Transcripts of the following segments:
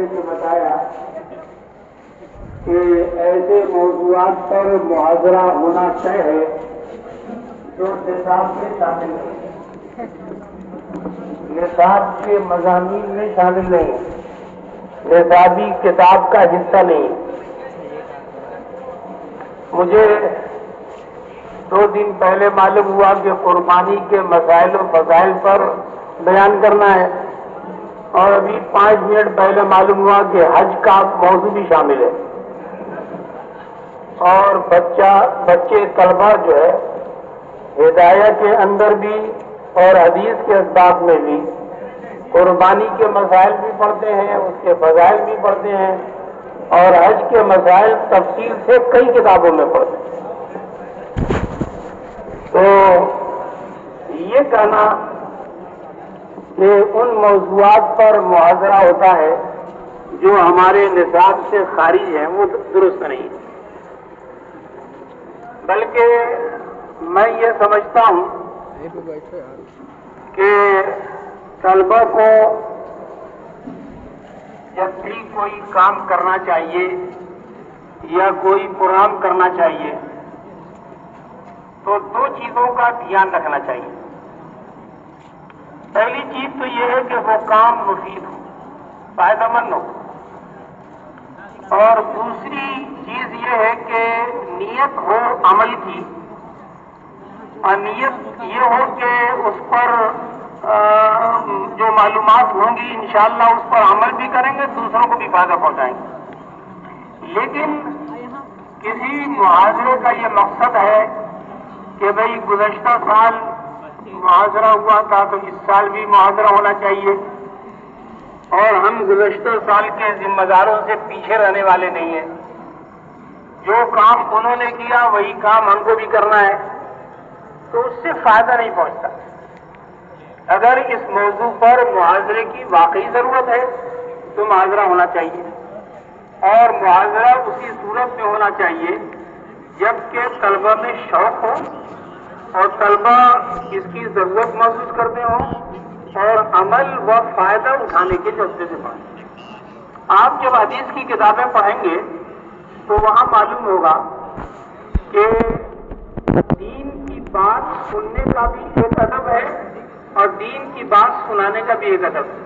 نے جو بتایا کہ ایسے موضوعات پر محاضرہ ہونا طے ہے جو نصاب میں شامل ہے، نصاب کے مضامین میں شامل نہیں، نصابی کتاب کا حصہ نہیں۔ مجھے 2 دن پہلے معلوم ہوا کہ قربانی کے مسائل و فضائل پر بیان کرنا ہے، اور ابھی 5 منٹ پہلے معلوم ہوا کہ حج کا موضوع بھی شامل ہے، اور بچے طلبہ جو ہے ہدایت کے اندر بھی اور حدیث کے اسباب میں بھی قربانی کے مسائل بھی پڑھتے ہیں، اس کے فضائل بھی پڑھتے ہیں، اور حج کے مسائل تفصیل سے کئی کتابوں میں پڑھتے ہیں۔ تو یہ کہنا کہ ان موضوعات پر محاضرہ ہوتا ہے جو ہمارے نصاب سے خارج ہیں وہ درست نہیں، بلکہ میں یہ سمجھتا ہوں کہ طلبہ کو جب بھی کوئی کام کرنا چاہیے یا کوئی پروگرام کرنا چاہیے تو 2 چیزوں کا دھیان رکھنا چاہیے۔ پہلی چیز تو یہ ہے کہ وہ کام مفید ہو، فائدہ مند ہو، اور دوسری چیز یہ ہے کہ نیت ہو عمل کی، اور نیت یہ ہو کہ اس پر جو معلومات ہوں گی انشاءاللہ اس پر عمل بھی کریں گے، دوسروں کو بھی فائدہ پہنچائیں گے۔ لیکن کسی محاضرے کا یہ مقصد ہے کہ بھئی گزشتہ سال محاضرہ ہوا تھا تو اس سال بھی محاضرہ ہونا چاہیے، اور ہم گزشتہ سال کے ذمہ داروں سے پیچھے رہنے والے نہیں ہیں، جو کام انہوں نے کیا وہی کام ہم کو بھی کرنا ہے، تو اس سے فائدہ نہیں پہنچتا۔ اگر اس موضوع پر محاضرے کی واقعی ضرورت ہے تو محاضرہ ہونا چاہیے، اور محاضرہ اسی صورت میں ہونا چاہیے جبکہ طلبہ میں شوق ہو اور طلبہ اس کی ضرورت محسوس کرتے ہوں اور عمل و فائدہ اٹھانے کے جذبے سے پڑھیں۔ آپ جب حدیث کی کتابیں پڑھیں گے تو وہاں معلوم ہوگا کہ دین کی بات سننے کا بھی ایک ادب ہے اور دین کی بات سنانے کا بھی ایک ادب ہے۔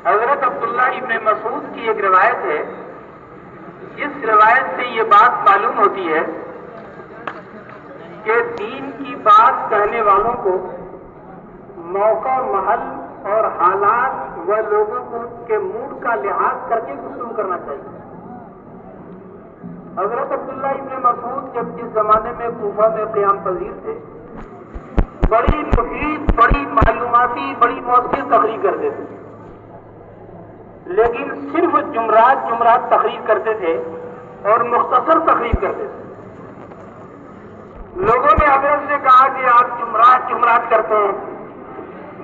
حضرت عبداللہ ابن مسعود کی ایک روایت ہے، اس روایت سے یہ بات معلوم ہوتی ہے کہ دین کی بات کہنے والوں کو موقع، محل اور حالات و لوگوں کے موڈ کا لحاظ کر کے گفتگو کرنا چاہیے۔ حضرت عبداللہ ابن مسعود جب جس زمانے میں کوفہ میں قیام پذیر تھے، بڑی مفید، بڑی معلوماتی، بڑی مؤثر تقریر کرتے تھے، لیکن صرف جمعرات تقریر کرتے تھے اور مختصر تقریر کرتے تھے۔ لوگوں نے حضرت سے کہا کہ آپ جمعرات کرتے ہیں،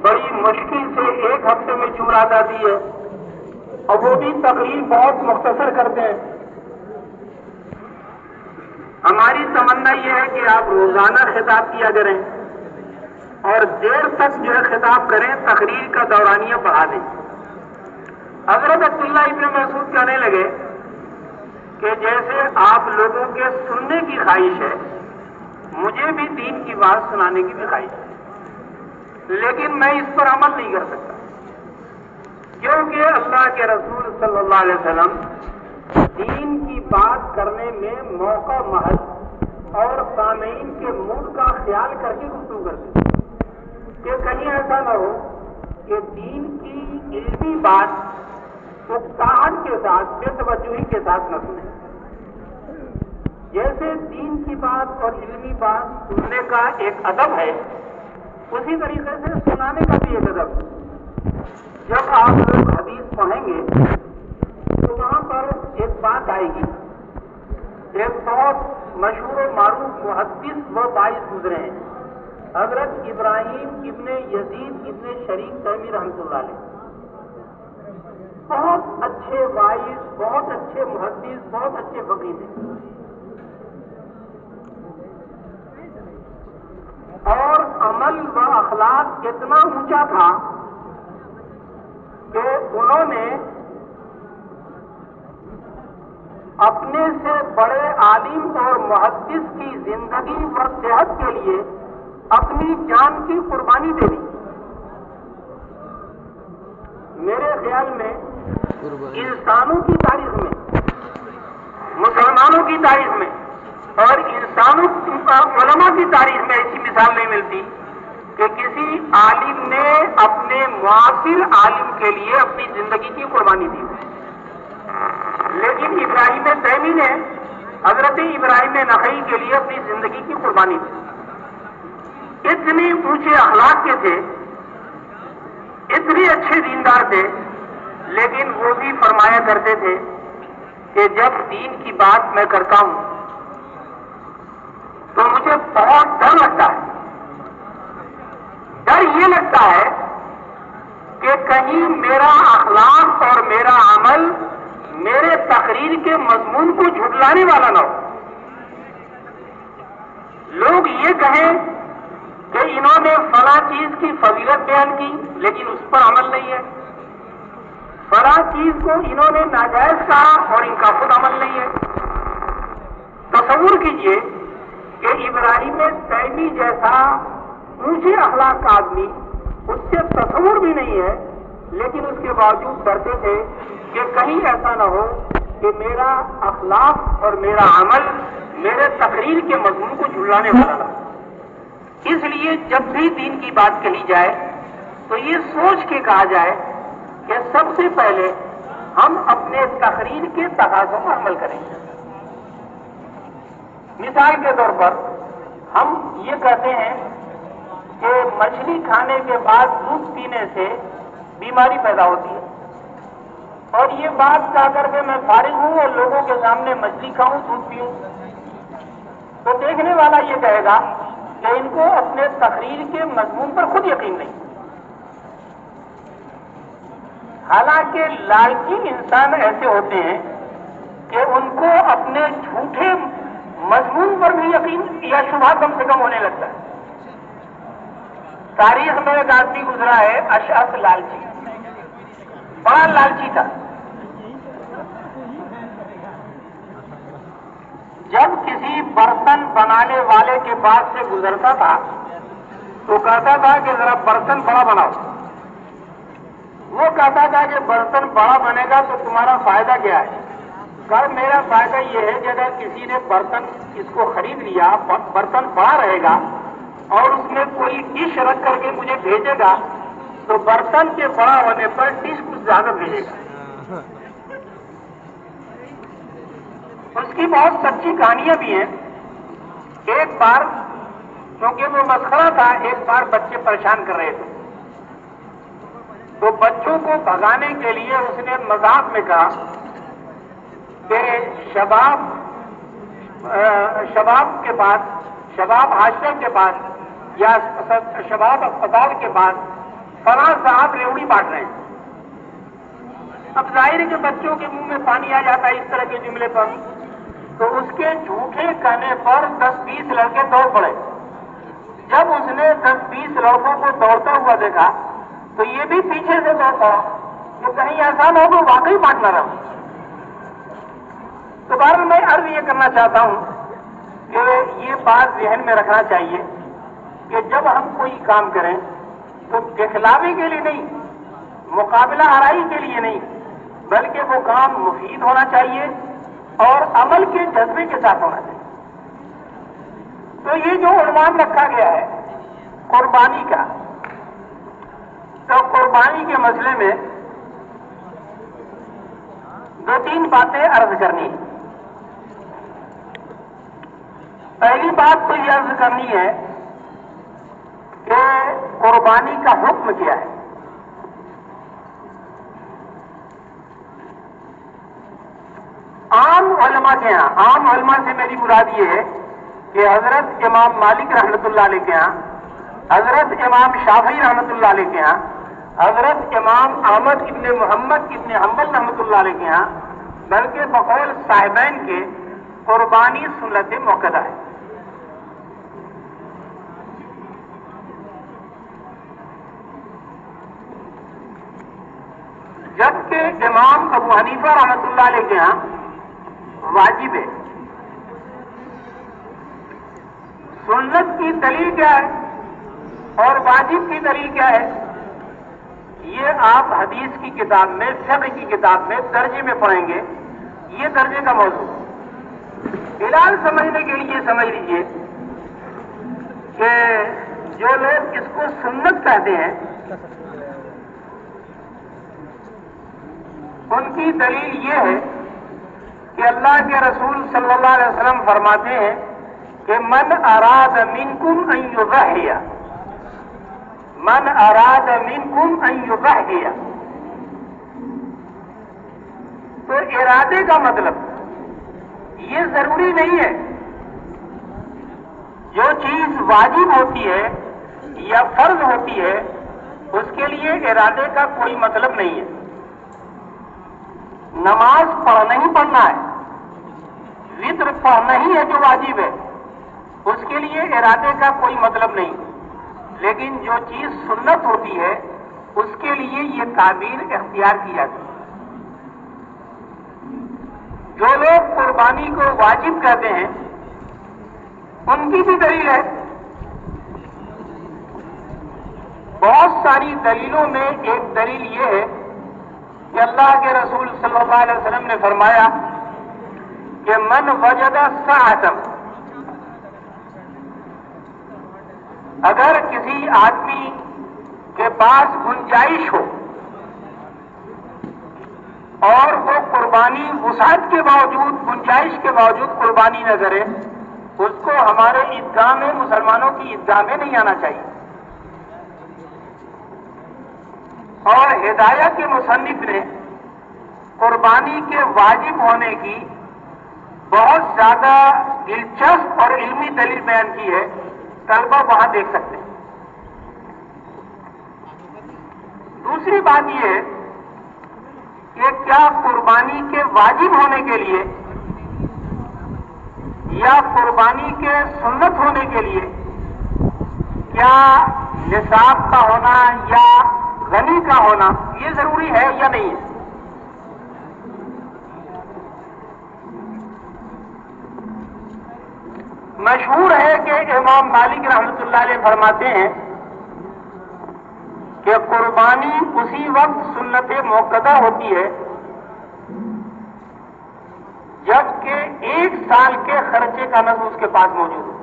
بڑی مشکل سے 1 ہفتے میں جمعرات آتی ہے اور وہ بھی تقریر بہت مختصر کرتے ہیں۔ ہماری تمنا یہ ہے کہ آپ روزانہ خطاب کیا کریں اور دیر تک جو ہے خطاب کریں، تقریر کا دورانیہ بڑھا دیں۔ حضرت عبداللہ ابن مسعود کہنے لگے کہ جیسے آپ لوگوں کے سننے کی خواہش ہے، مجھے بھی دین کی بات سنانے کی بھی خواہش ہے، لیکن میں اس پر عمل نہیں کر سکتا، کیونکہ اللہ کے رسول صلی اللہ علیہ وسلم دین کی بات کرنے میں موقع، محل اور سامعین کے موڈ کا خیال کر کے گفتگو کرتے ہیں کہ کہیں ایسا نہ ہو کہ دین کی علمی بات اکتاہٹ کے ساتھ، بے توجہی کے ساتھ نہ سنیں۔ جیسے دین کی بات اور علمی بات سننے کا ایک ادب ہے، اسی طریقے سے سنانے کا بھی ایک ادب ہے۔ جب آپ لوگ حدیث پڑھیں گے تو وہاں پر ایک بات آئے گی، ایک بہت مشہور و معروف محدث و باعث گزرے ہیں، حضرت ابراہیم ابن یزید ابن شریک تیمی رحمۃ اللہ علیہ، بہت اچھے واعظ، بہت اچھے محدث، بہت اچھے فقیہ تھے، اور عمل و اخلاق اتنا اونچا تھا کہ انہوں نے اپنے سے بڑے عالم اور محدث کی زندگی و صحت کے لیے اپنی جان کی قربانی دے دی. میرے خیال میں انسانوں کی تاریخ میں، مسلمانوں کی تاریخ میں اور انسانوں علماء کی تاریخ میں ایسی مثال نہیں ملتی کہ کسی عالم نے اپنے معاصر عالم کے لیے اپنی زندگی کی قربانی دی. لیکن ابراہیم تیمی نے حضرت ابراہیم نخعی کے لیے اپنی زندگی کی قربانی دی. اتنے اونچے اخلاق کے تھے، اتنے اچھے دیندار تھے، لیکن وہ بھی فرمایا کرتے تھے کہ جب دین کی بات میں کرتا ہوں تو مجھے بہت ڈر لگتا ہے. ڈر یہ لگتا ہے کہ کہیں میرا اخلاق اور میرا عمل میرے تقریر کے مضمون کو جھٹلانے والا نہ ہو. لوگ یہ کہیں کہ انہوں نے فلاں چیز کی فضیلت بیان کی لیکن اس پر عمل نہیں ہے، فلاں چیز کو انہوں نے ناجائز کہا اور ان کا خود عمل نہیں ہے. تصور کیجئے کہ ابراہیم تیمی جیسا اونچے اخلاق کا آدمی، اس سے تصور بھی نہیں ہے، لیکن اس کے باوجود ڈرتے تھے کہ کہیں ایسا نہ ہو کہ میرا اخلاق اور میرا عمل میرے تقریر کے مضمون کو جھلانے والا نہ ہو. اس لیے جب بھی دین کی بات کہی جائے تو یہ سوچ کے کہا جائے کہ سب سے پہلے ہم اپنے تقریر کے تقاضوں پر عمل کریں. مثال کے طور پر ہم یہ کہتے ہیں کہ مچھلی کھانے کے بعد دودھ پینے سے بیماری پیدا ہوتی ہے، اور یہ بات کہہ کر کے میں فارغ ہوں اور لوگوں کے سامنے مچھلی کھاؤں، دودھ پیوں، تو دیکھنے والا یہ کہے گا کہ ان کو اپنے تقریر کے مضمون پر خود یقین نہیں. حالانکہ لالچی انسان ایسے ہوتے ہیں کہ ان کو اپنے جھوٹے مضمون پر بھی یقین یا شبہ کم سے کم ہونے لگتا ہے. تاریخ میں ایک آدمی گزرا ہے اشعث لالچی، بڑا لالچی تھا. جب کسی برتن بنانے والے کے پاس سے گزرتا تھا تو کہتا تھا کہ ذرا برتن بڑا بناؤ. وہ کہتا تھا کہ برتن بڑا بنے گا تو تمہارا فائدہ کیا ہے؟ کہا میرا فائدہ یہ ہے کہ اگر کسی نے برتن اس کو خرید لیا، برتن بڑا رہے گا اور اس میں کوئی ڈش رکھ کر کے مجھے بھیجے گا تو برتن کے بڑا ہونے پر ڈش کچھ زیادہ بھیجے گا. اس کی بہت سچی کہانیاں بھی ہیں. ایک بار کیونکہ وہ مسخرہ تھا، ایک بار بچے پریشان کر رہے تھے تو بچوں کو بھگانے کے لیے اس نے مذاق میں کہا کہ شباب کے بعد، شباب ہاسٹل کے بعد یا شباب اسپتال کے بعد فلاں صاحب ریوڑی بانٹ رہے ہیں. اب ظاہر ہے کہ بچوں کے منہ میں پانی آ جاتا ہے اس طرح کے جملے پر، تو اس کے جھوٹے کہنے پر 10-20 لڑکے دوڑ پڑے. جب اس نے 10-20 لڑکوں کو دوڑتا ہوا دیکھا تو یہ بھی پیچھے سے دوڑ پڑا کہ کہیں ایسا نہ ہو تو واقعی بانٹنا رہا. تو بہرحال میں عرض یہ کرنا چاہتا ہوں کہ یہ بات ذہن میں رکھنا چاہیے کہ جب ہم کوئی کام کریں تو دکھلاوے کے لیے نہیں، مقابلہ آرائی کے لیے نہیں، بلکہ وہ کام مفید ہونا چاہیے اور عمل کے جذبے کے ساتھ ہونا چاہیے. تو یہ جو عنوان رکھا گیا ہے قربانی کا، تو قربانی کے مسئلے میں 2-3 باتیں عرض کرنی ہیں. پہلی بات تو یہ عرض کرنی ہے کہ قربانی کا حکم کیا ہے. عام علماء کے ہاں، عام علماء سے میری مراد یہ ہے کہ حضرت امام مالک رحمۃ اللہ علیہ کے ہاں، حضرت امام شافعی رحمۃ اللہ علیہ کے ہاں، حضرت امام احمد ابن محمد ابن حنبل رحمۃ اللہ علیہ کے ہاں، بلکہ بقول صاحبین کے قربانی سنت موقدہ ہے. امام ابو حنیفہ رحمۃ اللہ علیہ کے یہاں واجب ہے. سنت کی دلیل کیا ہے اور واجب کی دلیل کیا ہے؟ یہ آپ حدیث کی کتاب میں، فقہ کی کتاب میں درجے میں پڑھیں گے. یہ درجے کا موضوع فی الحال سمجھنے کے لیے سمجھ لیجیے کہ جو لوگ اس کو سنت کہتے ہیں ان کی دلیل یہ ہے کہ اللہ کے رسول صلی اللہ علیہ وسلم فرماتے ہیں کہ من اراد منکم ان یضحی، من اراد منکم ان یضحی. تو ارادے کا مطلب یہ ضروری نہیں ہے. جو چیز واجب ہوتی ہے یا فرض ہوتی ہے اس کے لیے ارادے کا کوئی مطلب نہیں ہے. نماز پڑھنا ہی پڑھنا ہے، وتر پڑھنا ہی ہے جو واجب ہے، اس کے لیے ارادے کا کوئی مطلب نہیں. لیکن جو چیز سنت ہوتی ہے اس کے لیے یہ تعبیر اختیار کی جاتی ہے. جو لوگ قربانی کو واجب کہتے ہیں ان کی بھی دلیل ہے. بہت ساری دلیلوں میں ایک دلیل یہ ہے کہ اللہ کے رسول صلی اللہ علیہ وسلم نے فرمایا کہ من وجد سعۃ، اگر کسی آدمی کے پاس گنجائش ہو اور وہ قربانی وسعت کے باوجود، گنجائش کے باوجود قربانی نہ کرے، اس کو ہمارے عیدگاہ میں، مسلمانوں کی عیدگاہ میں نہیں آنا چاہیے. اور ہدایہ کے مصنف نے قربانی کے واجب ہونے کی بہت زیادہ دلچسپ اور علمی دلیل بیان کی ہے. طلبہ وہاں دیکھ سکتے ہیں. دوسری بات یہ ہے کہ کیا قربانی کے واجب ہونے کے لیے یا قربانی کے سنت ہونے کے لیے کیا نصاب کا ہونا یا غنی کا ہونا یہ ضروری ہے یا نہیں ہے؟ مشہور ہے کہ امام مالک رحمۃ اللہ علیہ فرماتے ہیں کہ قربانی اسی وقت سنت موقدہ ہوتی ہے جبکہ 1 سال کے خرچے کا نظم اس کے پاس موجود ہو.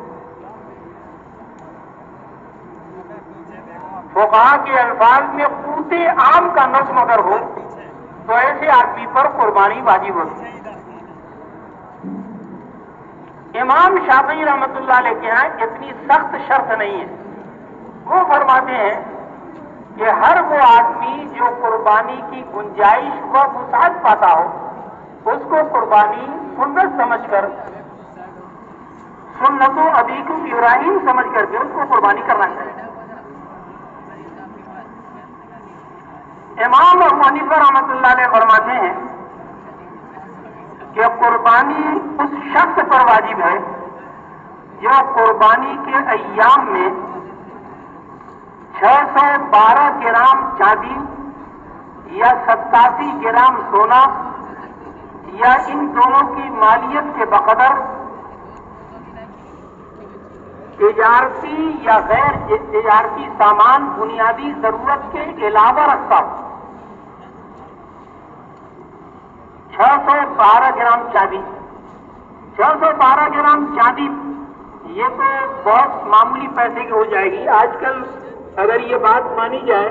فقہا کے الفاظ میں قوت عام کا نظم اگر ہو تو ایسے آدمی پر قربانی واجب ہوتی ہے. امام شافعی رحمۃ اللہ علیہ کے یہاں اتنی سخت شرط نہیں ہے. وہ فرماتے ہیں کہ ہر وہ آدمی جو قربانی کی گنجائش و وسعت پاتا ہو اس کو قربانی سنت سمجھ کر، سنت و ابیکم ابراہیم سمجھ کر کے اس کو قربانی کرنا چاہیے. امام ابو حنیفہ رحمۃ اللہ علیہ فرماتے ہیں کہ قربانی اس شخص پر واجب ہے جو قربانی کے ایام میں 612 گرام چاندی یا 87 گرام سونا یا ان دونوں کی مالیت کے بقدر تجارتی یا غیر تجارتی سامان بنیادی ضرورت کے علاوہ رکھتا ہو. 612 گرام چاندی، 612 گرام چاندی یہ تو بہت معمولی پیسے کی ہو جائے گی. آج کل اگر یہ بات مانی جائے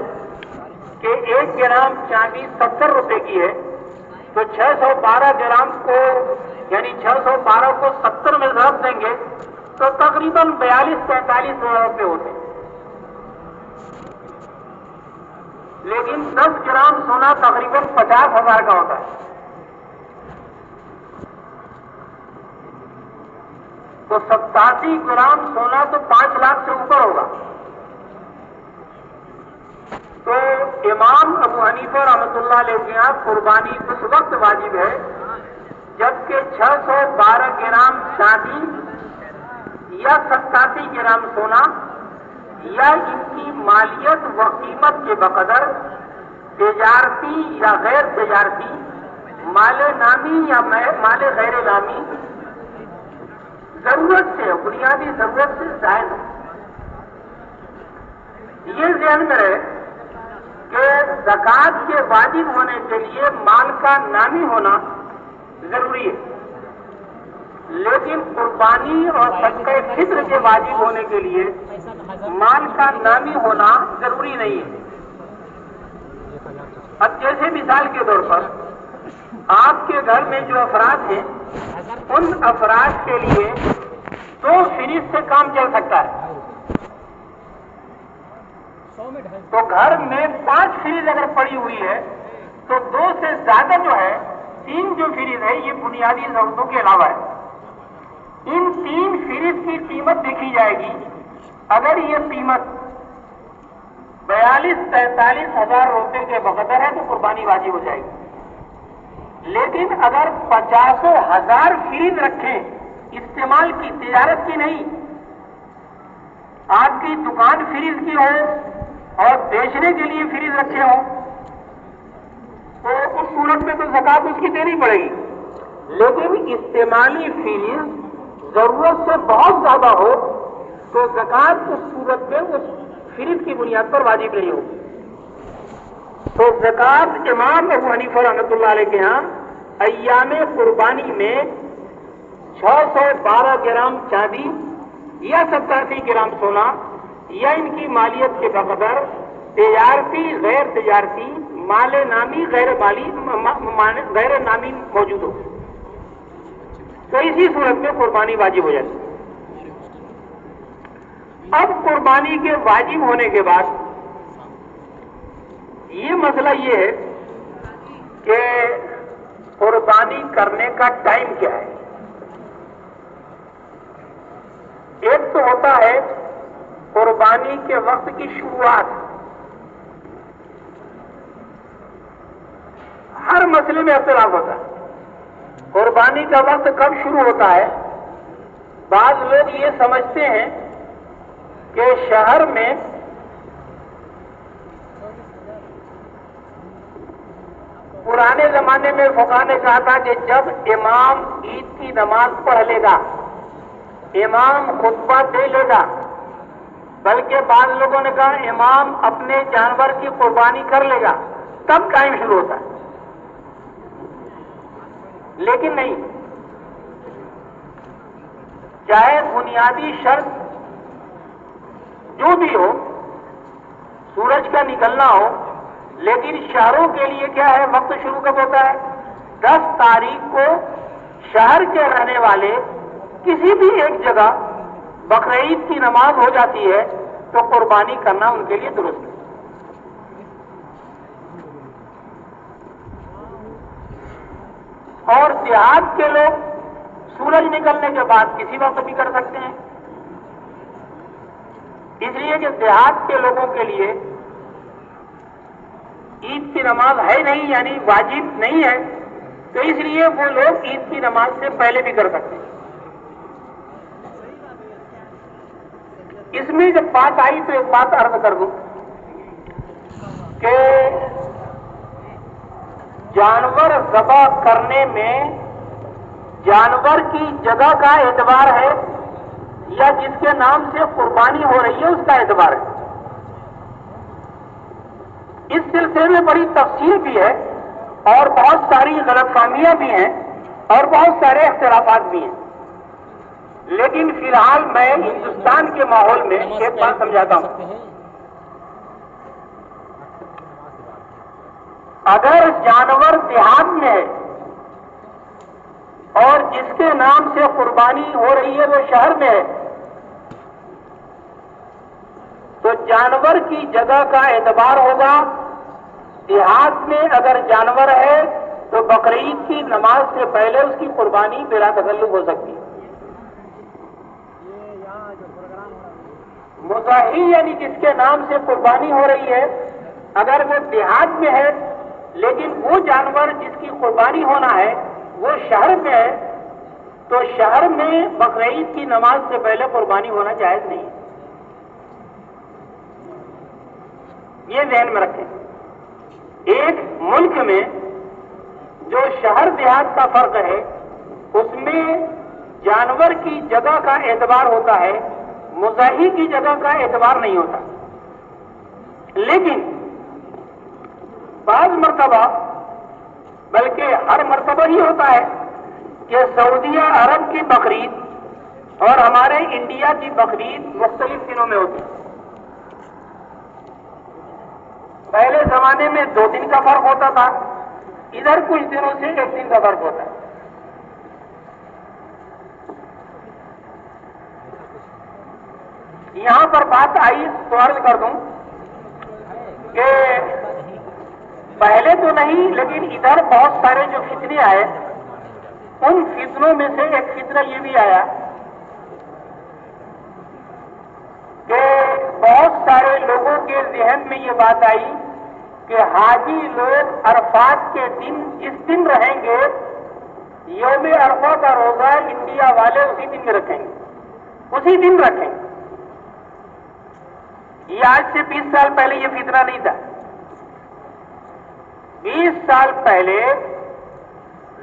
کہ 1 گرام چاندی 70 روپے کی ہے تو 612 گرام کو یعنی 612 کو 70 میں ضرب دیں گے تو تقریباً 42-43 ہزار روپے ہوتے ہیں. لیکن 10 گرام سونا تقریباً 50,000 کا ہوتا ہے. تو 87 گرام سونا تو 5 لاکھ سے اوپر ہوگا. تو امام ابو حنیفہ رحمۃ اللہ علیہ کے یہاں قربانی اس وقت واجب ہے جبکہ 612 گرام چاندی یا 87 گرام سونا یا ان کی مالیت و قیمت کے بقدر تجارتی یا غیر تجارتی، مال نامی یا مال غیر نامی، ضرورت سے، بنیادی ضرورت سے زائد ہو۔ یہ ذہن میں رہے کہ زکوٰۃ کے واجب ہونے کے لیے مال کا نامی ہونا ضروری ہے، لیکن قربانی اور صدقہ فطر کے واجب ہونے کے لیے مال کا نامی ہونا ضروری نہیں ہے۔ اب جیسے مثال کے طور پر آپ کے گھر میں جو افراد ہیں، ان افراد کے لیے 2 فریج سے کام چل سکتا ہے، تو گھر میں 5 فریج اگر پڑی ہوئی ہے تو 2 سے زیادہ جو ہے 3 جو فریج ہے یہ بنیادی ضرورتوں کے علاوہ ہے۔ ان 3 فریج کی قیمت دیکھی جائے گی، اگر یہ قیمت 42-43 ہزار روپے کے بقدر ہے تو قربانی واجب ہو جائے گی، لیکن اگر 50 ہزار فریج رکھیں، استعمال کی، تجارت کی نہیں، آپ کی دکان فریج کی ہو اور بیچنے کے لیے فریج رکھے ہوں، تو اس صورت میں تو زکوٰۃ اس کی دینی پڑے گی، لیکن استعمالی فریج ضرورت سے بہت زیادہ ہو تو زکوٰۃ اس صورت میں اس فریج کی بنیاد پر واجب نہیں ہوگی۔ تو زکوٰۃ امام ابو حنیفہ رحمۃ اللہ علیہ کے ہاں ایام قربانی میں 612 گرام چاندی یا 87 گرام سونا یا ان کی مالیت کے بقدر تجارتی غیر تجارتی مال نامی غیر نامی موجود ہو، تو اسی صورت میں قربانی واجب ہو جاتی ہے۔ اب قربانی کے واجب ہونے کے بعد یہ مسئلہ یہ ہے کہ قربانی کرنے کا ٹائم کیا ہے۔ ایک تو ہوتا ہے قربانی کے وقت کی شروعات، ہر مسئلے میں اختلاف ہوتا ہے۔ قربانی کا وقت کب شروع ہوتا ہے؟ بعض لوگ یہ سمجھتے ہیں کہ شہر میں پرانے زمانے میں فقہا نے کہا تھا کہ جب امام عید کی نماز پڑھ لے گا، امام خطبہ دے لے گا، بلکہ بعض لوگوں نے کہا امام اپنے جانور کی قربانی کر لے گا، تب ٹائم شروع ہوتا ہے، لیکن نہیں، چاہے بنیادی شرط جو بھی ہو، سورج کا نکلنا ہو، لیکن شہروں کے لیے کیا ہے، وقت شروع کب ہوتا ہے؟ 10 تاریخ کو شہر کے رہنے والے کسی بھی ایک جگہ بقرعید کی نماز ہو جاتی ہے تو قربانی کرنا ان کے لیے درست ہے۔ اور دیہات کے لوگ سورج نکلنے کے بعد کسی وقت بھی کر سکتے ہیں، اس لیے کہ دیہات کے لوگوں کے لیے عید کی نماز ہے نہیں، یعنی واجب نہیں ہے، تو اس لیے وہ لوگ عید کی نماز سے پہلے بھی کر سکتے ہیں۔ اس میں جب بات آئی تو ایک بات عرض کر دوں کہ جانور ذبح کرنے میں جانور کی جگہ کا اعتبار ہے یا جس کے نام سے قربانی ہو رہی ہے اس کا اعتبار ہے؟ اس سلسلے میں بڑی تفصیل بھی ہے اور بہت ساری غلط فہمیاں بھی ہیں اور بہت سارے اختلافات بھی ہیں، لیکن فی الحال میں ہندوستان کے ماحول میں ایک بات سمجھاتا ہوں۔ اگر جانور دیہات میں ہے اور جس کے نام سے قربانی ہو رہی ہے وہ شہر میں ہے، تو جانور کی جگہ کا اعتبار ہوگا۔ دیہات میں اگر جانور ہے تو بقرعید کی نماز سے پہلے اس کی قربانی بلا تکلف ہو سکتی ہے۔ مضحی یعنی جس کے نام سے قربانی ہو رہی ہے، اگر وہ دیہات میں ہے لیکن وہ جانور جس کی قربانی ہونا ہے وہ شہر میں ہے، تو شہر میں بقرعید کی نماز سے پہلے قربانی ہونا جائز نہیں ہے۔ یہ ذہن میں رکھیں۔ ایک ملک میں جو شہر دیہات کا فرق ہے اس میں جانور کی جگہ کا اعتبار ہوتا ہے، مزاحی کی جگہ کا اعتبار نہیں ہوتا. لیکن بعض مرتبہ، بلکہ ہر مرتبہ ہی ہوتا ہے کہ سعودیہ عرب کی بقرعید اور ہمارے انڈیا کی بقرعید مختلف دنوں میں ہوتی ہے. پہلے زمانے میں 2 دن کا فرق ہوتا تھا، ادھر کچھ دنوں سے 1 دن کا فرق ہوتا ہے. یہاں پر بات آئی تو عرض کر دوں کہ پہلے تو نہیں، لیکن ادھر بہت سارے جو فتنے آئے، ان فتنوں میں سے ایک فتنہ یہ بھی آیا کہ بہت سارے لوگوں کے ذہن میں یہ بات آئی کہ حاجی لوگ عرفات کے دن جس دن رہیں گے، یوم عرفہ کا روزہ انڈیا والے اسی دن میں رکھیں گے، اسی دن رکھیں گے. یہ آج سے 20 سال پہلے یہ فتنہ نہیں تھا. 20 سال پہلے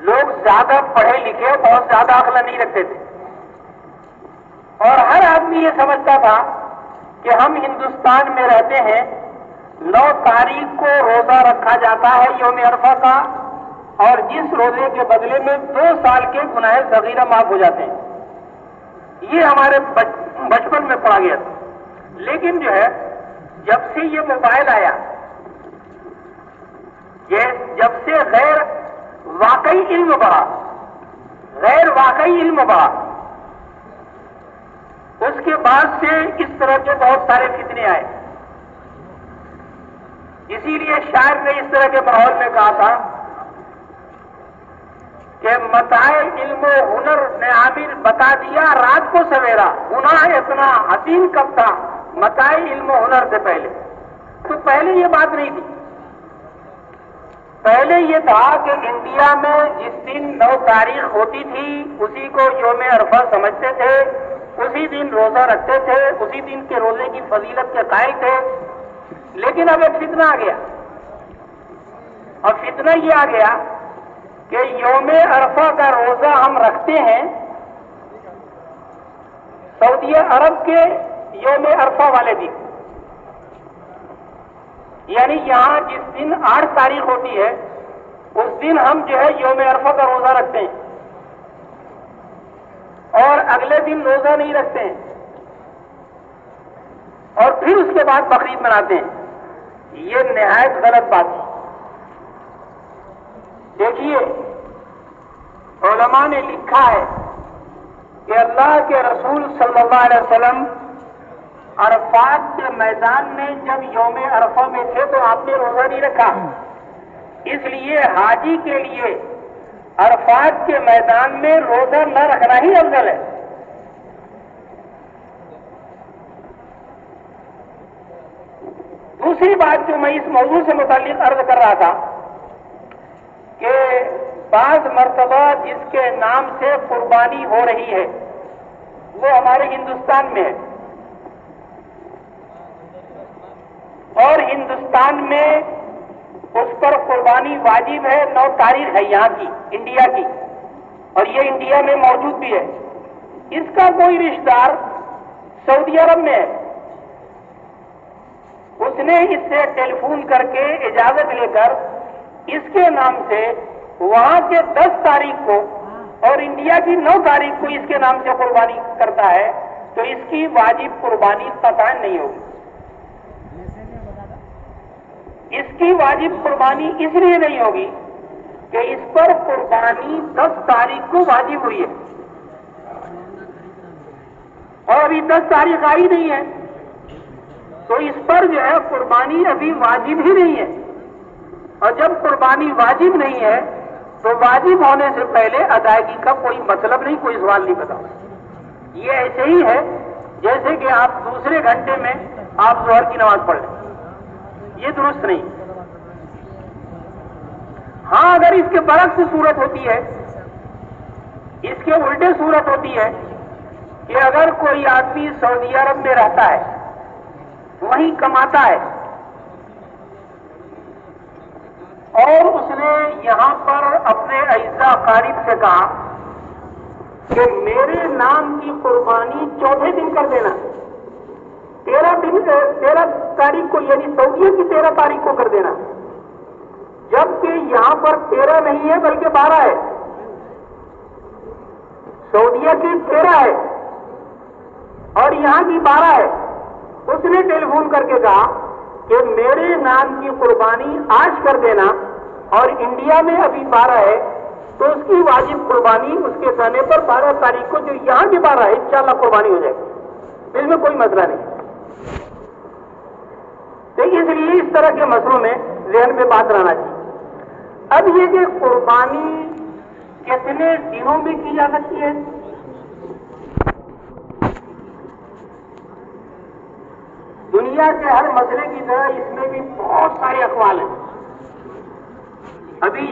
لوگ زیادہ پڑھے لکھے، بہت زیادہ عقل نہیں رکھتے تھے، اور ہر آدمی یہ سمجھتا تھا کہ ہم ہندوستان میں رہتے ہیں، 9 تاریخ کو روزہ رکھا جاتا ہے یوم عرفہ کا، اور جس روزے کے بدلے میں 2 سال کے گناہ صغیرہ معاف ہو جاتے ہیں. یہ ہمارے بچپن میں پڑا گیا تھا. لیکن جو ہے جب سے یہ موبائل آیا، جب سے غیر واقعی علم بڑھا، غیر واقعی علم بڑھا، اس کے بعد سے اس طرح کے بہت سارے فتنے آئے. اسی لیے شاعر نے اس طرح کے ماحول میں کہا تھا کہ متاع علم و ہنر نے عامر بتا دیا رات کو سویرا، گناہ اتنا حسین کب تھا متاع علم و ہنر سے پہلے. تو پہلے یہ بات نہیں تھی. پہلے یہ تھا کہ انڈیا میں جس دن 9 تاریخ ہوتی تھی اسی کو یوم عرفہ سمجھتے تھے، اسی دن روزہ رکھتے تھے، اسی دن کے روزے کی فضیلت کے قائل تھے. لیکن اب ایک فتنہ آ گیا، اور فتنہ یہ آ گیا کہ یوم عرفہ کا روزہ ہم رکھتے ہیں سعودی عرب کے یوم عرفہ والے دن، یعنی یہاں جس دن 8 تاریخ ہوتی ہے اس دن ہم جو ہے یوم عرفہ کا روزہ رکھتے ہیں، اور اگلے دن روزہ نہیں رکھتے ہیں، اور پھر اس کے بعد بقرعید مناتے ہیں. یہ نہایت غلط بات ہے. دیکھیے علماء نے لکھا ہے کہ اللہ کے رسول صلی اللہ علیہ وسلم عرفات کے میدان میں جب یوم عرفہ میں تھے تو آپ نے روزہ نہیں رکھا. اس لیے حاجی کے لیے عرفات کے میدان میں روزہ نہ رکھنا ہی افضل ہے. دوسری بات جو میں اس موضوع سے متعلق عرض کر رہا تھا کہ بعض مرتبہ جس کے نام سے قربانی ہو رہی ہے وہ ہمارے ہندوستان میں ہے، اور ہندوستان میں اس پر قربانی واجب ہے. 9 تاریخ ہے یہاں کی، انڈیا کی، اور یہ انڈیا میں موجود بھی ہے. اس کا کوئی رشتہ دار سعودی عرب میں ہے، اس نے اس سے ٹیلی فون کر کے اجازت لے کر اس کے نام سے وہاں کے 10 تاریخ کو اور انڈیا کی 9 تاریخ کو اس کے نام سے قربانی کرتا ہے، تو اس کی واجب قربانی قطعاً نہیں ہوگی. اس کی واجب قربانی اس لیے نہیں ہوگی کہ اس پر قربانی 10 تاریخ کو واجب ہوئی ہے، اور ابھی 10 تاریخ آئی نہیں ہے، تو اس پر جو ہے قربانی ابھی واجب ہی نہیں ہے. اور جب قربانی واجب نہیں ہے تو واجب ہونے سے پہلے ادائیگی کا کوئی مطلب نہیں، کوئی سوال نہیں پیدا. یہ ایسے ہی ہے جیسے کہ آپ دوسرے گھنٹے میں آپ ظہر کی نماز پڑھ لیں، یہ درست نہیں. ہاں اگر اس کے برعکس صورت ہوتی ہے، اس کے الٹے صورت ہوتی ہے کہ اگر کوئی آدمی سعودی عرب میں رہتا ہے، وہیں کماتا ہے، یہاں پر اپنے اعزا قارب سے کہا کہ میرے نام کی قربانی چوتھے دن کر دینا، 13 تاریخ کو، یعنی سعودیہ کی 13 تاریخ کو کر دینا، جبکہ یہاں پر 13 نہیں ہے بلکہ 12 ہے، سعودیہ کی 13 ہے اور یہاں کی 12 ہے۔ اس نے ٹیلی فون کر کے کہا کہ میرے نام کی قربانی آج کر دینا، اور انڈیا میں ابھی 12 ہے تو اس کی واجب قربانی اس کے کہنے پر 12 تاریخ کو، جو یہاں کی 12 ہے، انشاءاللہ قربانی ہو جائے گی، اس میں کوئی مسئلہ نہیں۔ تو اس لیے اس طرح کے مسئلوں میں ذہن میں بات رہنا چاہیے۔ اب یہ کہ قربانی کتنے دنوں میں کی جا سکتی ہے، دنیا کے ہر مسئلے کی طرح اس میں بھی بہت سارے اقوال ہیں۔ ابھی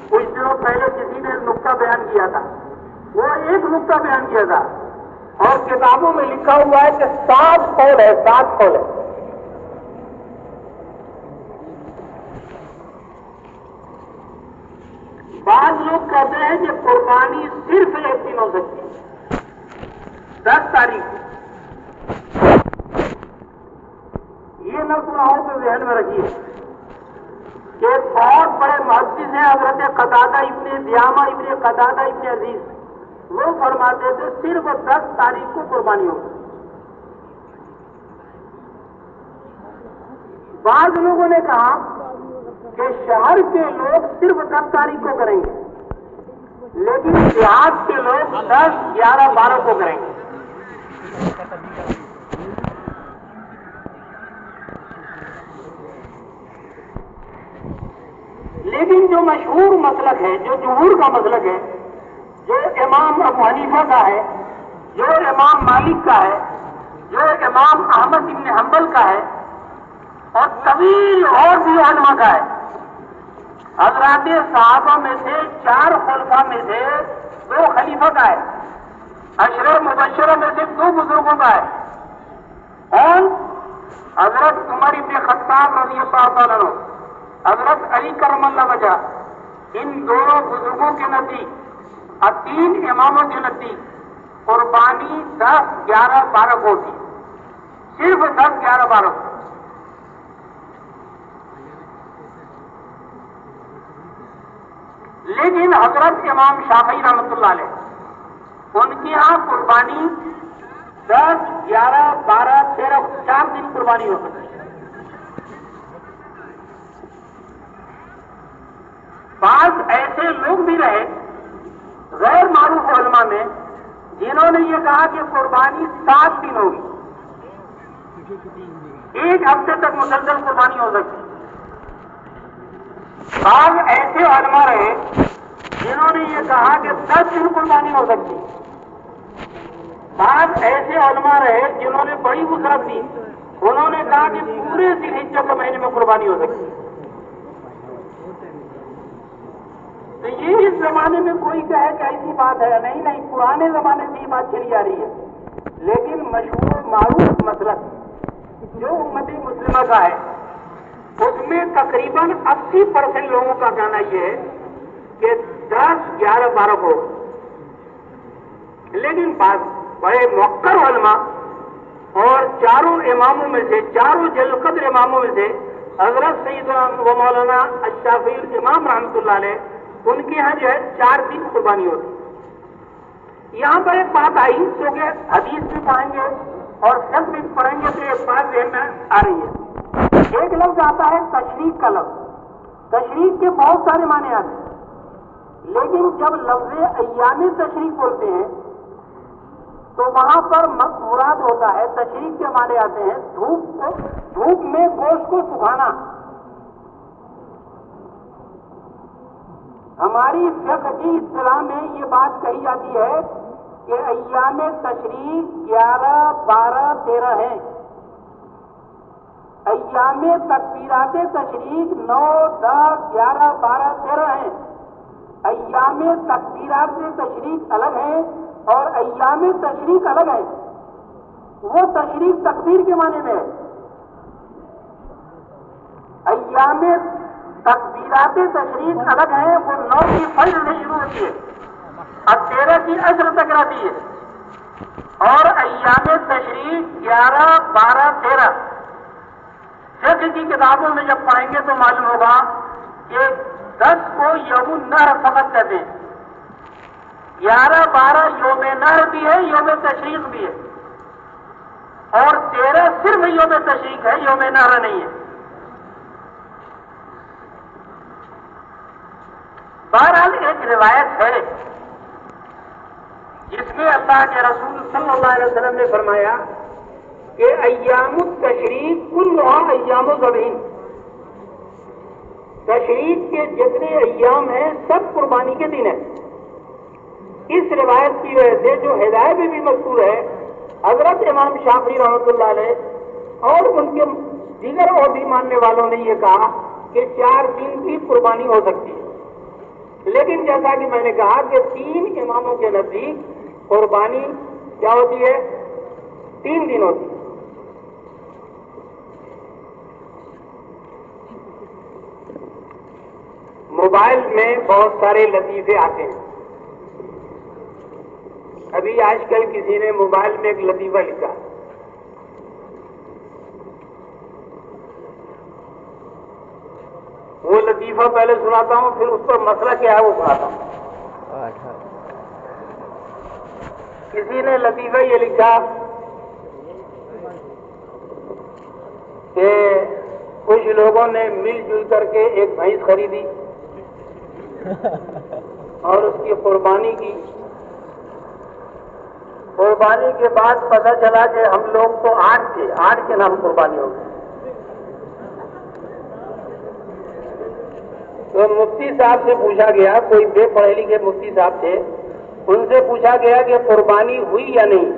کچھ دنوں پہلے کسی نے نقطہ بیان کیا تھا، وہ ایک نقطہ بیان کیا تھا اور کتابوں میں لکھا ہوا ہے کہ 7 قول ہے، 7 قول ہے۔ بعض لوگ کہتے ہیں کہ قربانی صرف ایک دن ہو سکتی ہے، 10 تاریخ۔ یہ نہ سنا ہو تو ذہن میں رکھیے کہ بہت بڑے محدث ہیں حضرت قتادہ ابن دیامہ ابن قتادہ ابن عزیز، وہ فرماتے تھے صرف 10 تاریخ کو قربانی ہوگی۔ بعض لوگوں نے کہا کہ شہر کے لوگ صرف 10 تاریخ کو کریں گے، لیکن دیہات کے لوگ 10، 11، 12 کو کریں گے۔ لیکن جو مشہور مسلک ہے، جو جمہور کا مسلک ہے، جو امام ابو حنیفہ کا ہے، جو امام مالک کا ہے، جو امام احمد بن حنبل کا ہے، اور طویل اور بھی علماء کا ہے، حضرات صحابہ میں سے 4 خلفاء میں سے 2 خلیفہ کا ہے، عشرہ مبشرہ میں سے 2 بزرگوں کا ہے، اور حضرت عمر بن خطاب رضی اللہ تعالیٰ عنہ، حضرت علی کرم اللہ وجہ، ان دونوں بزرگوں کے نزدیک اور 3 اماموں کے نزدیک قربانی 10، 11، 12 کو ہوتی، صرف 10، 11، 12 کو۔ لیکن حضرت امام شافعی رحمۃ اللہ علیہ، ان کی یہاں قربانی 10، 11، 12، 13، 4 دن قربانی ہو سکتی ہے۔ بعض ایسے لوگ بھی رہے غیر معروف علماء میں جنہوں نے یہ کہا کہ قربانی 7 دن ہوگی، 1 ہفتے تک مسلسل قربانی ہو سکتی۔ بعض ایسے علماء رہے جنہوں نے یہ کہا کہ 10 دن قربانی ہو سکتی۔ بعض ایسے علماء رہے جنہوں نے بڑی وسعت دی، انہوں نے کہا کہ پورے ذی الحجہ کے مہینے میں قربانی ہو سکتی۔ تو یہ اس زمانے میں کوئی کہے کہ ایسی بات ہے، نہیں نہیں، پرانے زمانے سے یہ بات چلی آ رہی ہے، لیکن مشہور معروف مسلک جو امت مسلمہ کا ہے، اس میں تقریباً 80% لوگوں کا کہنا یہ ہے کہ 10، 11، 12 کو۔ لیکن بعض بڑے موقر علماء اور 4 اماموں میں سے، 4 جلیل القدر اماموں میں سے حضرت سیدنا و مولانا الشافعی امام رحمۃ اللہ علیہ، ان کے یہاں جو ہے 4 دن قربانی ہوتی۔ یہاں پر ایک بات آئی، کیونکہ حدیث بھی پڑھیں گے اور شخص بھی پڑھیں گے تو ایک بات ذہن میں آ رہی ہے۔ ایک لفظ آتا ہے تشریق کا لفظ، تشریق کے بہت سارے معنی آتے ہیں، لیکن جب لفظ ایام تشریق بولتے ہیں تو وہاں پر مراد ہوتا ہے، تشریق کے معنی آتے ہیں دھوپ میں گوشت کو سکھانا۔ ہماری فقہ کی اصطلاح میں یہ بات کہی جاتی ہے کہ ایام تشریق 11، 12، 13 ہیں، ایام تکبیرات تشریق 9، 10، 11، 12، 13 ہیں، ایام تکبیرات تشریق الگ ہیں اور ایام تشریق الگ ہیں۔ وہ تشریق تکبیر کے معنی میں ہے، ایام تکبیرات تشریق الگ ہیں، وہ 9 کی فجر سے شروع ہوتی ہے اور 13 کی عصر تک رہتی ہے، اور ایام تشریق 11، 12، 13 فقہ کی کتابوں میں جب پڑھیں گے تو معلوم ہوگا کہ 10 کو یوم النحر فقط کہتے ہیں، 11، 12 یوم نحر بھی ہے، یوم تشریق بھی ہے، اور 13 صرف یوم تشریق ہے، یوم نحر نہیں ہے۔ بہرحال ایک روایت ہے جس میں اللہ کے رسول صلی اللہ علیہ وسلم نے فرمایا کہ ایام التشریق کلھا ایام ذبح، تشریق کے جتنے ایام ہیں سب قربانی کے دن ہیں۔ اس روایت کی وجہ سے جو ہدایت میں بھی مذکور ہے، حضرت امام شافعی رحمۃ اللہ علیہ اور ان کے دیگر اور بھی ماننے والوں نے یہ کہا کہ 4 دن کی قربانی ہو سکتی ہے، لیکن جیسا کہ میں نے کہا کہ 3 اماموں کے نزدیک قربانی کیا ہوتی ہے؟ 3 دن ہوتی ہے۔ موبائل میں بہت سارے لطیفے آتے ہیں۔ ابھی آج کل کسی نے موبائل میں ایک لطیفہ لکھا، وہ لطیفہ پہلے سناتا ہوں، پھر اس پر مسئلہ کیا ہے وہ سناتا ہوں۔ کسی نے لطیفہ یہ لکھا کہ کچھ لوگوں نے مل جل کر کے ایک بھینس خریدی اور اس کی قربانی کی۔ قربانی کے بعد پتہ چلا کہ ہم لوگ تو 8 تھے، 8 کے نام قربانی ہو گئی۔ تو مفتی صاحب سے پوچھا گیا، کوئی بے پڑھے لکھے مفتی صاحب تھے، ان سے پوچھا گیا کہ قربانی ہوئی یا نہیں؟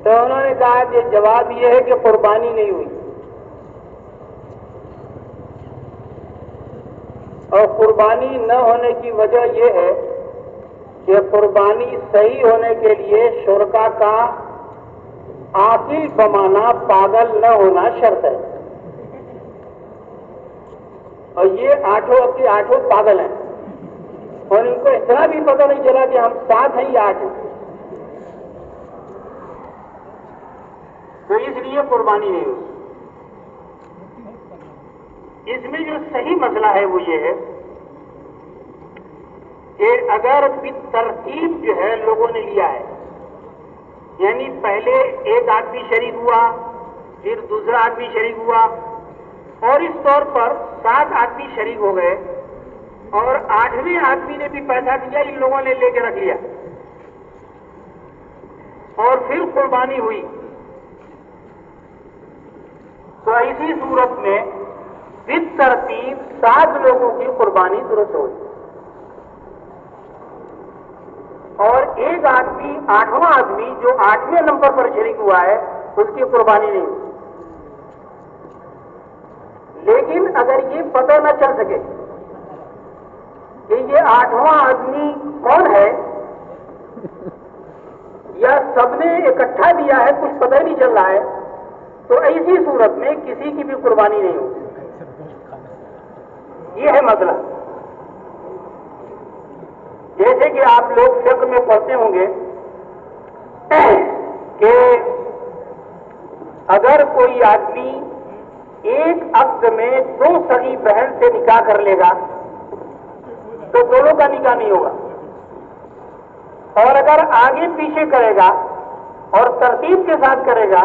تو انہوں نے کہا کہ جواب یہ ہے کہ قربانی نہیں ہوئی، اور قربانی نہ ہونے کی وجہ یہ ہے کہ قربانی صحیح ہونے کے لیے شرکا کا عاقل بمانا پاگل نہ ہونا شرط ہے، اور یہ 8 کے 8 پاگل ہیں، اور ان کو اتنا بھی پتہ نہیں چلا کہ ہم 7 ہیں یا 8 ہیں، تو اس لیے قربانی نہیں ہوئی۔ اس میں جو صحیح مسئلہ ہے وہ یہ ہے کہ اگر بالترتیب جو ہے لوگوں نے لیا ہے، یعنی پہلے ایک آدمی شریک ہوا، پھر دوسرا آدمی شریک ہوا، اور اس طور پر 7 آدمی شریک ہو گئے، اور 8ویں آدمی نے بھی پیسہ دیا، ان لوگوں نے لے کے رکھ لیا، اور پھر قربانی ہوئی، تو ایسی صورت میں بالترتیب 7 لوگوں کی قربانی درست ہوئی، اور ایک آدمی 8واں آدمی جو 8ویں نمبر پر شریک ہوا ہے اس کی قربانی نہیں ہوئی۔ لیکن اگر یہ پتہ نہ چل سکے کہ یہ 8واں آدمی کون ہے، یا سب نے اکٹھا دیا ہے کچھ پتہ ہی نہیں چل رہا ہے، تو ایسی صورت میں کسی کی بھی قربانی نہیں ہوگی۔ یہ ہے مسئلہ۔ جیسے کہ آپ لوگ فقہ میں پڑھتے ہوں گے کہ اگر کوئی آدمی ایک عقد میں 2 سگی بہن سے نکاح کر لے گا تو دونوں کا نکاح نہیں ہوگا، اور اگر آگے پیچھے کرے گا اور ترتیب کے ساتھ کرے گا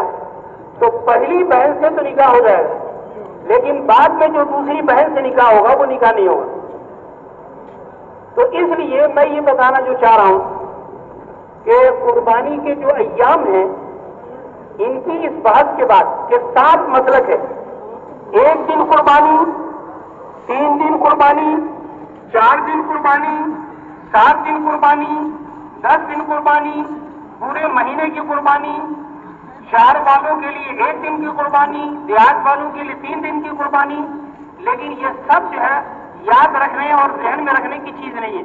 تو پہلی بہن سے تو نکاح ہو جائے گا، لیکن بعد میں جو دوسری بہن سے نکاح ہوگا وہ نکاح نہیں ہوگا۔ تو اس لیے میں یہ بتانا جو چاہ رہا ہوں کہ قربانی کے جو ایام ہیں ان کی اس بحث کے بعد کہ 7 مسلک ہے، 1 دن قربانی، 3 دن قربانی، 4 دن قربانی، 7 دن قربانی، 10 دن قربانی، پورے مہینے کی قربانی، شہر والوں کے لیے 1 دن کی قربانی، دیہات والوں کے لیے 3 دن کی قربانی۔ لیکن یہ سب جو ہے یاد رکھنے اور ذہن میں رکھنے کی چیز نہیں ہے،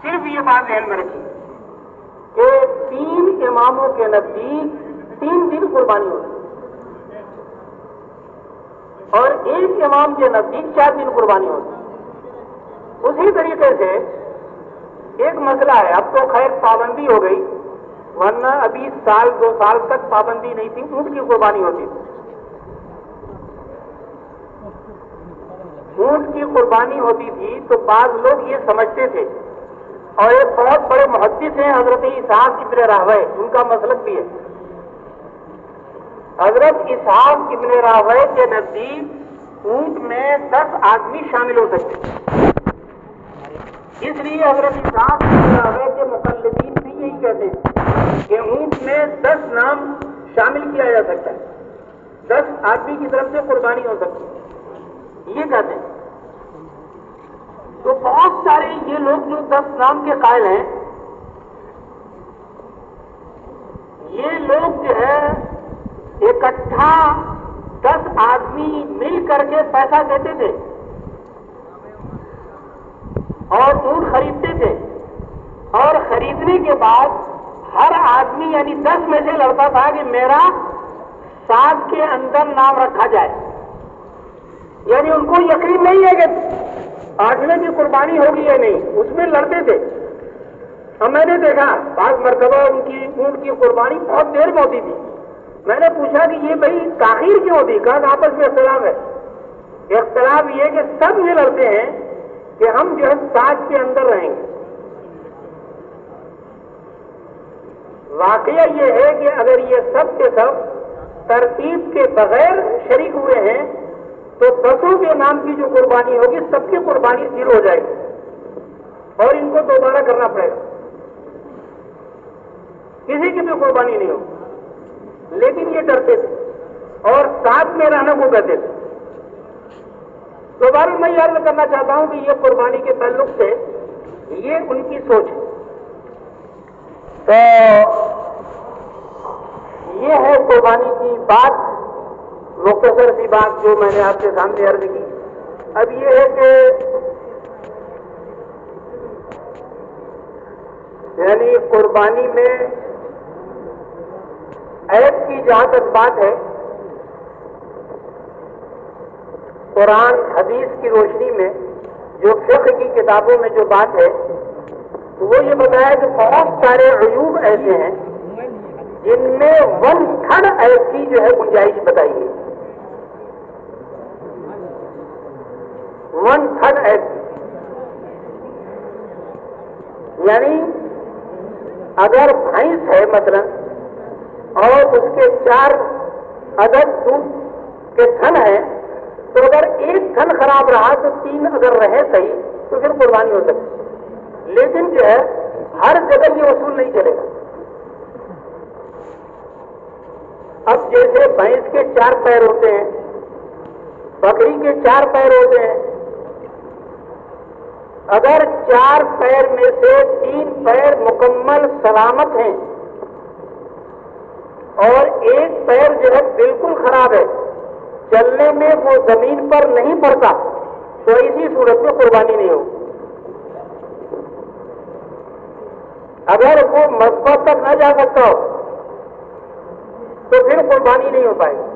صرف یہ بات ذہن میں رکھیے کہ 3 اماموں کے نزدیک 3 دن قربانی ہوتی ہے، اور ایک امام کے نزدیک 4 دن قربانی ہوتی. اسی طریقے سے ایک مسئلہ ہے، اب تو خیر پابندی ہو گئی، ورنہ ابھی 1-2 سال تک پابندی نہیں تھی، اونٹ کی قربانی ہوتی تھی. اونٹ کی قربانی ہوتی تھی تو بعض لوگ یہ سمجھتے تھے، اور ایک بہت بڑے محدث ہیں حضرت اسحاق ابن راہوے، ان کا مسلک بھی ہے. حضرت اسحاق ابن راہوے کے نزدیک اونٹ میں 10 آدمی شامل ہو سکتے ہیں. اس لیے حضرت اسحاق ابن راہوے کے مقلدین بھی یہی کہتے ہیں کہ اونٹ میں 10 نام شامل کیا جا سکتا ہے، 10 آدمی کی طرف سے قربانی ہو سکتی ہے، یہ کہتے ہیں. تو بہت سارے یہ لوگ جو 10 نام کے قائل ہیں، یہ لوگ جو ہے اکٹھا 10 آدمی مل کر کے پیسہ دیتے تھے اور اونٹ خریدتے تھے، اور خریدنے کے بعد ہر آدمی یعنی 10 میں سے لڑتا تھا کہ میرا 7 کے اندر نام رکھا جائے. یعنی ان کو یقین نہیں ہے کہ 8ویں کی قربانی ہوگی یا نہیں، اس میں لڑتے تھے. اور میں نے دیکھا بعض مرتبہ ان کی اونٹ کی قربانی بہت دیر میں ہوتی تھی. میں نے پوچھا کہ یہ بھائی تاخیر کیوں ہوتی؟ کہا کہ آپس میں اختلاف ہے. اختلاف یہ کہ سب یہ لڑتے ہیں کہ ہم جو ہے 7 کے اندر رہیں گے. واقعہ یہ ہے کہ اگر یہ سب کے سب ترتیب کے بغیر شریک ہوئے ہیں تو 10 کے نام کی جو قربانی ہوگی سب کی قربانی زیرو ہو جائے گی اور ان کو دوبارہ کرنا پڑے گا، کسی کی بھی قربانی نہیں ہوگی. لیکن یہ ڈرتے تھے اور 7 میں رہنا کو کہتے تھے. دوبارہ میں یہ عرض کرنا چاہتا ہوں کہ یہ قربانی کے تعلق سے یہ ان کی سوچ ہے. تو یہ ہے قربانی کی بات، مختصر سی بات جو میں نے آپ کے سامنے عرض کی. اب یہ ہے کہ یعنی قربانی میں عیب کی جہاں تک بات ہے، قرآن حدیث کی روشنی میں جو فقہ کی کتابوں میں جو بات ہے وہ یہ بتایا کہ بہت سارے عیوب ایسے ہیں جن میں 1/3 عیب کی جو ہے گنجائش بتائی گئی. 1/3 عیب کی، یعنی اگر بھینس ہے مثلا اور اس کے 4 عدد دودھ کے تھن ہیں، تو اگر ایک تھن خراب رہا تو 3 اگر رہے صحیح تو پھر قربانی ہو سکتی. لیکن جو ہے ہر جگہ یہ اصول نہیں چلے گا. اب جیسے بھینس کے 4 پیر ہوتے ہیں، بکری کے 4 پیر ہوتے ہیں، اگر 4 پیر میں سے 3 پیر مکمل سلامت ہیں اور ایک پیر جو ہے بالکل خراب ہے، چلنے میں وہ زمین پر نہیں پڑتا، تو اسی صورت میں قربانی نہیں ہوگی. اگر وہ مذبح تک نہ جا سکتا ہو تو پھر قربانی نہیں ہو پائے گی.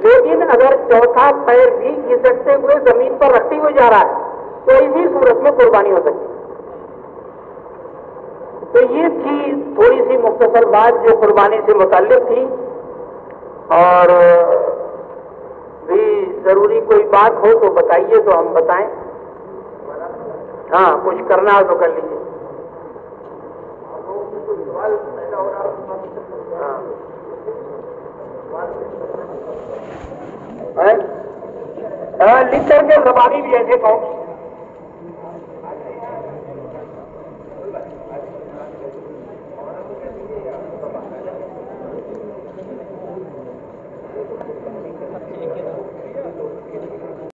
لیکن اگر 4تھا پیر بھی کھسکتے ہوئے زمین پر رکھتے ہوئے جا رہا ہے تو اسی صورت میں قربانی ہو سکتی ہے. تو یہ تھی تھوڑی سی مختصر بات جو قربانی سے متعلق تھی. اور بھی ضروری کوئی بات ہو تو بتائیے تو ہم بتائیں. ہاں کچھ کرنا ہو تو کر لیجیے. ہاں لکھ کر کے زبانی بھی ایسے کہو.